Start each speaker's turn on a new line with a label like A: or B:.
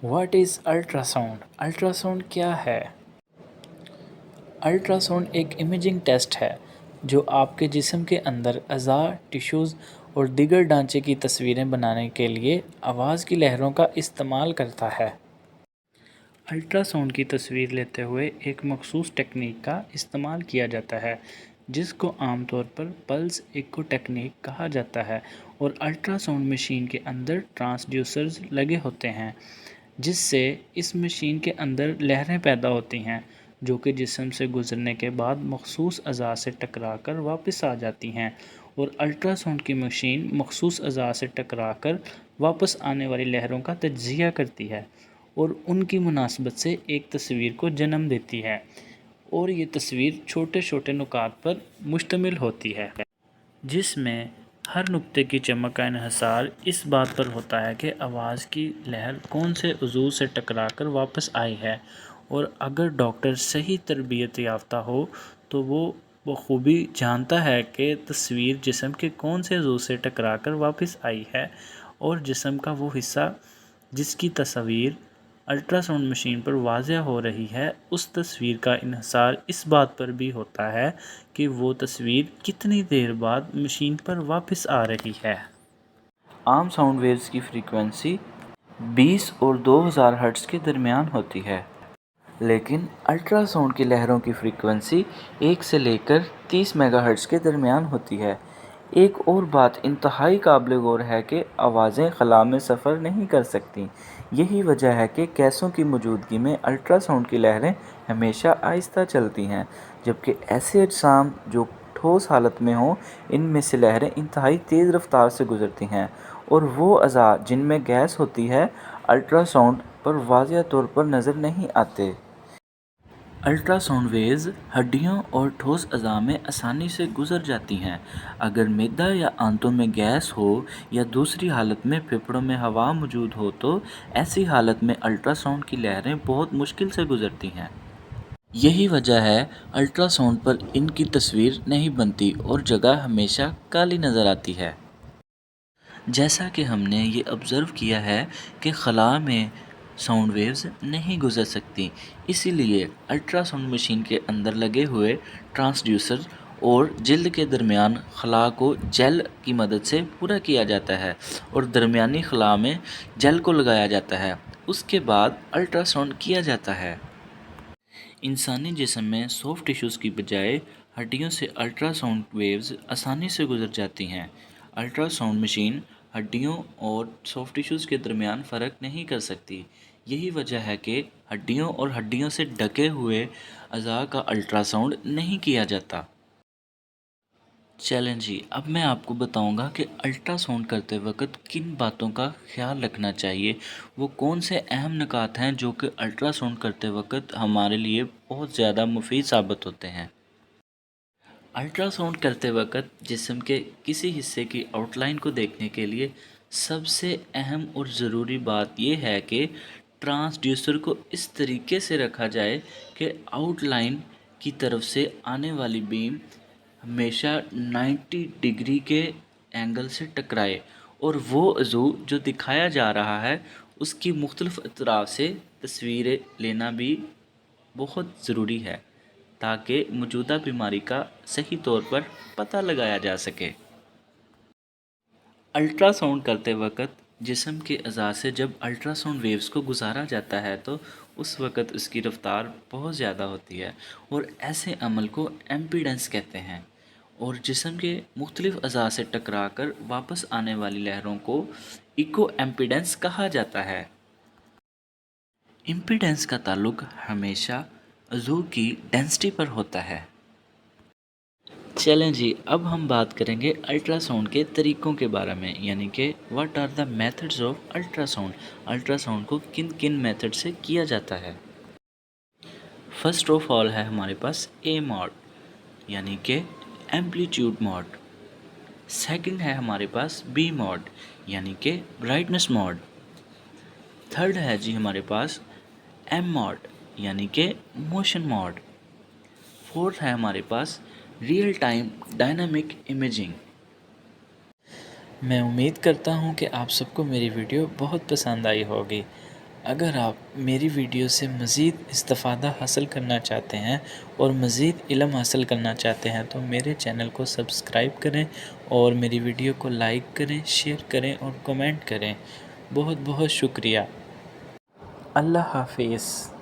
A: What is ultra sound? Ultra sound کیا ہے؟ Ultra sound ایک امیجنگ ٹیسٹ ہے جو آپ کے جسم کے اندر اعضاء، ٹیشوز اور دیگر ڈھانچے کی تصویریں بنانے کے لیے آواز کی لہروں کا استعمال کرتا ہے۔ الٹرا ساؤنڈ کی تصویر لیتے ہوئے ایک مخصوص ٹیکنیک کا استعمال کیا جاتا ہے جس کو عام طور پر پلس ایکو ٹیکنیک کہا جاتا ہے، اور الٹرا ساؤنڈ مشین کے اندر ٹرانسڈیوسرز لگے ہوتے ہیں جس سے اس مشین کے اندر لہریں پیدا ہوتی ہیں جو کہ جسم سے گزرنے کے بعد مخصوص اعضاء سے ٹکرا کر واپس آ جاتی ہیں، اور الٹرا ساؤنڈ کی مشین مخصوص اعضاء سے ٹکرا کر واپس آنے والی لہروں کا تجزیہ کرتی ہے اور ان کی مناسبت سے ایک تصویر کو جنم دیتی ہے، اور یہ تصویر چھوٹے چھوٹے نکات پر مشتمل ہوتی ہے جس میں ہر نقطے کی چمک کا انحصار اس بات پر ہوتا ہے کہ آواز کی لہر کون سے عضو سے ٹکرا کر واپس آئی ہے، اور اگر ڈاکٹر صحیح تربیت یافتہ ہو تو وہ بخوبی جانتا ہے کہ تصویر جسم کے کون سے عضو سے ٹکرا کر واپس آئی ہے، اور جسم کا وہ حصہ جس کی تصویر الٹرا ساؤنڈ مشین پر واضح ہو رہی ہے، اس تصویر کا انحصار اس بات پر بھی ہوتا ہے کہ وہ تصویر کتنی دیر بعد مشین پر واپس آ رہی ہے۔ عام ساؤنڈ ویوز کی فریکوینسی 20 اور 2000 ہرٹز کے درمیان ہوتی ہے، لیکن الٹرا ساؤنڈ کی لہروں کی فریکوینسی 1 سے لے کر 30 میگا ہرٹز کے درمیان ہوتی ہے۔ ایک اور بات انتہائی قابل غور ہے کہ آوازیں خلا میں سفر نہیں کر سکتیں۔ یہی وجہ ہے کہ گیسوں کی موجودگی میں الٹرا ساؤنڈ کی لہریں ہمیشہ آہستہ چلتی ہیں، جبکہ ایسے اجسام جو ٹھوس حالت میں ہوں ان میں سے لہریں انتہائی تیز رفتار سے گزرتی ہیں، اور وہ اعضاء جن میں گیس ہوتی ہے الٹرا ساؤنڈ پر واضح طور پر نظر نہیں آتے۔ الٹرا ساؤنڈ ویوز ہڈیوں اور ٹھوس اعضاء میں آسانی سے گزر جاتی ہیں۔ اگر معدہ یا آنتوں میں گیس ہو یا دوسری حالت میں پھیپھڑوں میں ہوا موجود ہو تو ایسی حالت میں الٹرا ساؤنڈ کی لہریں بہت مشکل سے گزرتی ہیں۔ یہی وجہ ہے الٹرا ساؤنڈ پر ان کی تصویر نہیں بنتی اور جگہ ہمیشہ کالی نظر آتی ہے۔ جیسا کہ ہم نے یہ آبزرو کیا ہے کہ خلا میں ساؤنڈ ویوز نہیں گزر سکتی، اسی لیے الٹرا ساؤنڈ مشین کے اندر لگے ہوئے ٹرانسڈیوسر اور جلد کے درمیان خلا کو جیل کی مدد سے پورا کیا جاتا ہے، اور درمیانی خلا میں جیل کو لگایا جاتا ہے، اس کے بعد الٹرا ساؤنڈ کیا جاتا ہے۔ انسانی جسم میں سافٹ ٹیشوز کی بجائے ہڈیوں سے الٹرا ساؤنڈ ویوز آسانی سے گزر جاتی ہیں۔ الٹرا ساؤنڈ مشین ہڈیوں اور سافٹ ٹیشوز کے درمیان فرق نہیں کر سکتی، یہی وجہ ہے کہ ہڈیوں اور ہڈیوں سے ڈھکے ہوئے اعضاء کا الٹرا ساؤنڈ نہیں کیا جاتا۔ چلیں جی، اب میں آپ کو بتاؤں گا کہ الٹرا ساؤنڈ کرتے وقت کن باتوں کا خیال رکھنا چاہیے، وہ کون سے اہم نکات ہیں جو کہ الٹرا ساؤنڈ کرتے وقت ہمارے لیے بہت زیادہ مفید ثابت ہوتے ہیں۔ الٹرا ساؤنڈ کرتے وقت جسم کے کسی حصے کی آؤٹ لائن کو دیکھنے کے لیے سب سے اہم اور ضروری بات یہ ہے کہ ٹرانسڈیوسر کو اس طریقے سے رکھا جائے کہ آؤٹ لائن کی طرف سے آنے والی بیم ہمیشہ 90 ڈگری کے اینگل سے ٹکرائے، اور وہ عضو جو دکھایا جا رہا ہے اس کی مختلف اطراف سے تصویریں لینا بھی بہت ضروری ہے تاکہ موجودہ بیماری کا صحیح طور پر پتہ لگایا جا سکے۔ الٹرا ساؤنڈ کرتے وقت جسم کے اعضاء سے جب الٹرا ساؤنڈ ویوز کو گزارا جاتا ہے تو اس وقت اس کی رفتار بہت زیادہ ہوتی ہے، اور ایسے عمل کو ایمپیڈنس کہتے ہیں، اور جسم کے مختلف اعضاء سے ٹکرا کر واپس آنے والی لہروں کو ایکو ایمپیڈنس کہا جاتا ہے۔ ایمپیڈنس کا تعلق ہمیشہ عضو کی ڈینسٹی پر ہوتا ہے۔ چلیں جی، اب ہم بات کریں گے الٹرا ساؤنڈ کے طریقوں کے بارے میں، یعنی کہ what are the methods of ultrasound. Ultrasound کو کن کن میتھڈ سے کیا جاتا ہے۔ فرسٹ آف آل ہے ہمارے پاس اے موڈ، یعنی کہ ایمپلیٹیوڈ موڈ۔ سیکنڈ ہے ہمارے پاس بی موڈ، یعنی کہ برائٹنس موڈ۔ تھرڈ ہے جی ہمارے پاس ایم موڈ، یعنی کہ موشن موڈ۔ فورتھ ہے ہمارے پاس ریئل ٹائم ڈائنامک امیجنگ۔ میں امید کرتا ہوں کہ آپ سب کو میری ویڈیو بہت پسند آئی ہوگی۔ اگر آپ میری ویڈیو سے مزید استفادہ حاصل کرنا چاہتے ہیں اور مزید علم حاصل کرنا چاہتے ہیں تو میرے چینل کو سبسکرائب کریں اور میری ویڈیو کو لائک کریں، شیئر کریں اور کمنٹ کریں۔ بہت بہت شکریہ۔ اللہ حافظ۔